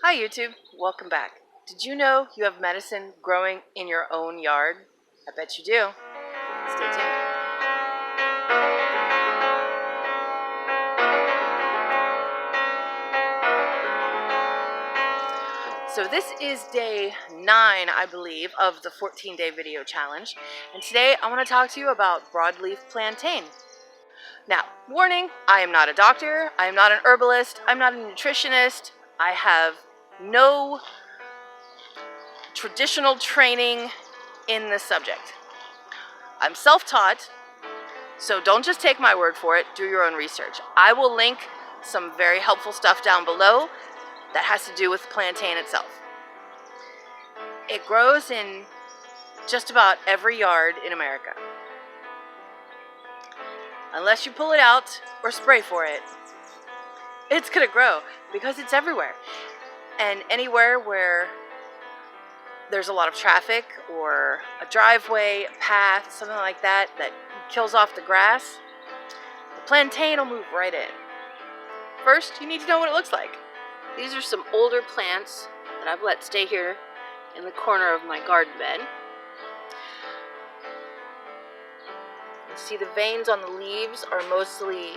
Hi YouTube, welcome back. Did you know you have medicine growing in your own yard? I bet you do. Stay tuned. So this is day 9, I believe, of the 14-day video challenge. And today I want to talk to you about broadleaf plantain. Now, warning, I am not a doctor, I am not an herbalist, I'm not a nutritionist, I have no traditional training in this subject. I'm self-taught, so don't just take my word for it, do your own research. I will link some very helpful stuff down below that has to do with plantain itself. It grows in just about every yard in America. Unless you pull it out or spray for it, it's gonna grow because it's everywhere. And anywhere where there's a lot of traffic or a driveway, a path, something like that that kills off the grass, the plantain will move right in. First, you need to know what it looks like. These are some older plants that I've let stay here in the corner of my garden bed. You see the veins on the leaves are mostly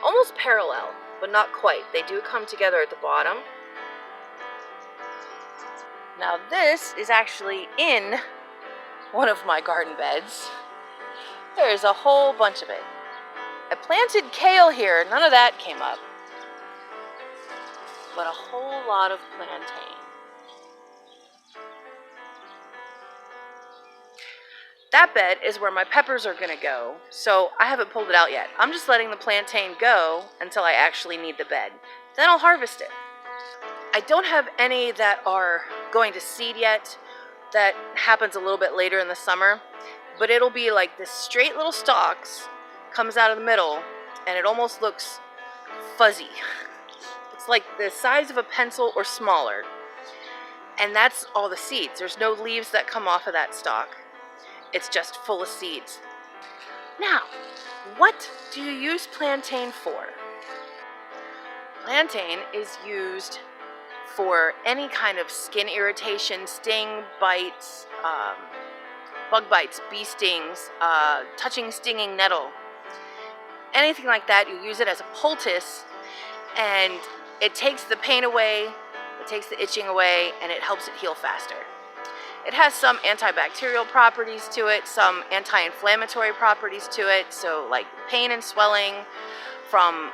almost parallel, but not quite. They do come together at the bottom. Now this is actually in one of my garden beds. There's a whole bunch of it. I planted kale here, none of that came up. But a whole lot of plantain. That bed is where my peppers are gonna go, so I haven't pulled it out yet. I'm just letting the plantain go until I actually need the bed. Then I'll harvest it. I don't have any that are going to seed yet. That happens a little bit later in the summer, but it'll be like this straight little stalks, comes out of the middle, and it almost looks fuzzy. It's like the size of a pencil or smaller. And that's all the seeds. There's no leaves that come off of that stalk. It's just full of seeds. Now, what do you use plantain for? Plantain is used for any kind of skin irritation, sting, bites, bug bites, bee stings, touching stinging nettle. Anything like that, you use it as a poultice, and it takes the pain away, it takes the itching away, and it helps it heal faster. It has some antibacterial properties to it, some anti-inflammatory properties to it, so like pain and swelling from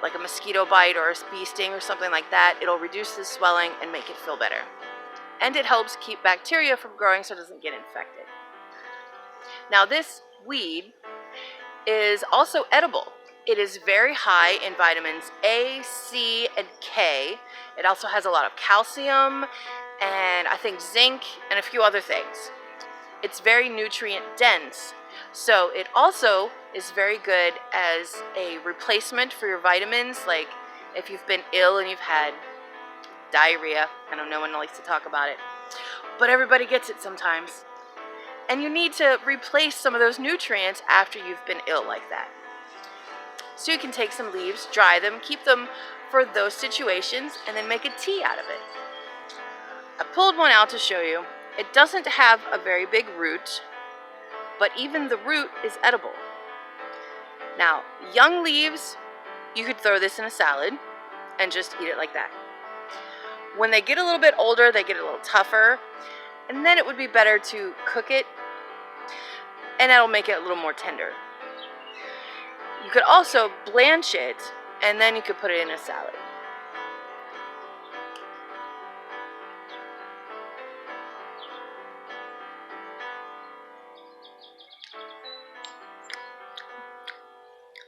like a mosquito bite or a bee sting or something like that, it'll reduce the swelling and make it feel better. And it helps keep bacteria from growing so it doesn't get infected. Now this weed is also edible. It is very high in vitamins A, C, and K. It also has a lot of calcium and I think zinc and a few other things. It's very nutrient dense, so it also is very good as a replacement for your vitamins. Like if you've been ill and you've had diarrhea, I know no one likes to talk about it, but everybody gets it sometimes. And you need to replace some of those nutrients after you've been ill like that. So you can take some leaves, dry them, keep them for those situations, and then make a tea out of it. I pulled one out to show you. It doesn't have a very big root, but even the root is edible. Now, young leaves, you could throw this in a salad and just eat it like that. When they get a little bit older, they get a little tougher, and then it would be better to cook it, and that'll make it a little more tender. You could also blanch it, and then you could put it in a salad.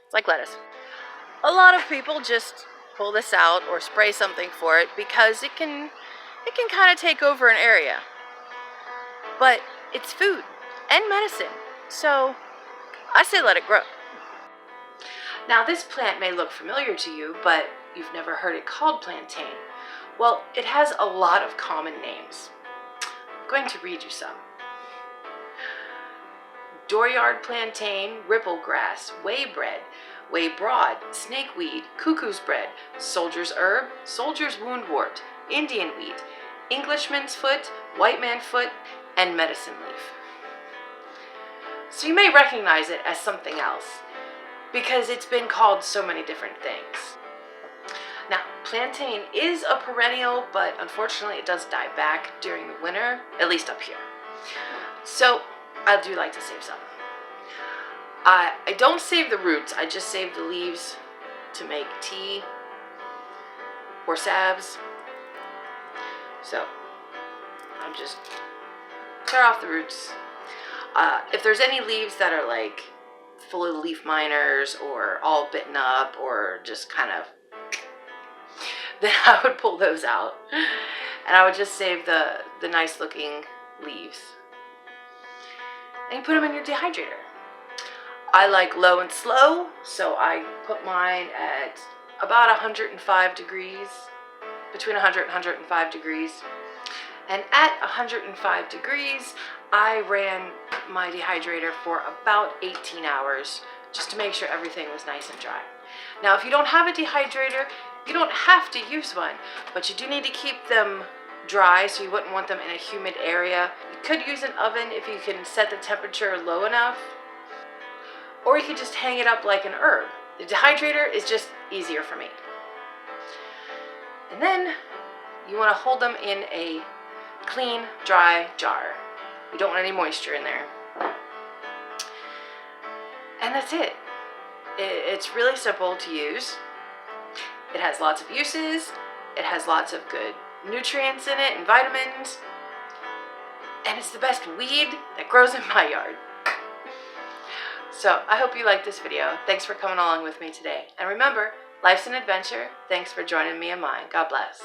It's like lettuce. A lot of people just pull this out or spray something for it because it can kind of take over an area. But it's food and medicine, so I say let it grow. Now this plant may look familiar to you, but you've never heard it called plantain. Well, it has a lot of common names. I'm going to read you some. Dooryard plantain, ripplegrass, waybread, way broad, snakeweed, cuckoo's bread, soldier's herb, soldier's woundwort, Indian wheat, Englishman's foot, white man foot, and medicine leaf. So you may recognize it as something else because it's been called so many different things. Now, plantain is a perennial, but unfortunately it does die back during the winter, at least up here. So I do like to save some. I don't save the roots, I just save the leaves to make tea or salves. So I'm just tear off the roots. If there's any leaves that are like full of leaf miners or all bitten up or just kind of, then I would pull those out and I would just save the nice looking leaves. And you put them in your dehydrator. I like low and slow, so I put mine at about 105 degrees, between 100 and 105 degrees. And at 105 degrees, I ran my dehydrator for about 18 hours just to make sure everything was nice and dry. Now, if you don't have a dehydrator, you don't have to use one, but you do need to keep them dry, so you wouldn't want them in a humid area. You could use an oven if you can set the temperature low enough, or you could just hang it up like an herb. The dehydrator is just easier for me. And then you want to hold them in a clean, dry jar. You don't want any moisture in there. And that's it. It's really simple to use. It has lots of uses. It has lots of good nutrients in it and vitamins. And it's the best weed that grows in my yard. So I hope you liked this video. Thanks for coming along with me today. And remember, life's an adventure. Thanks for joining me in mine. God bless.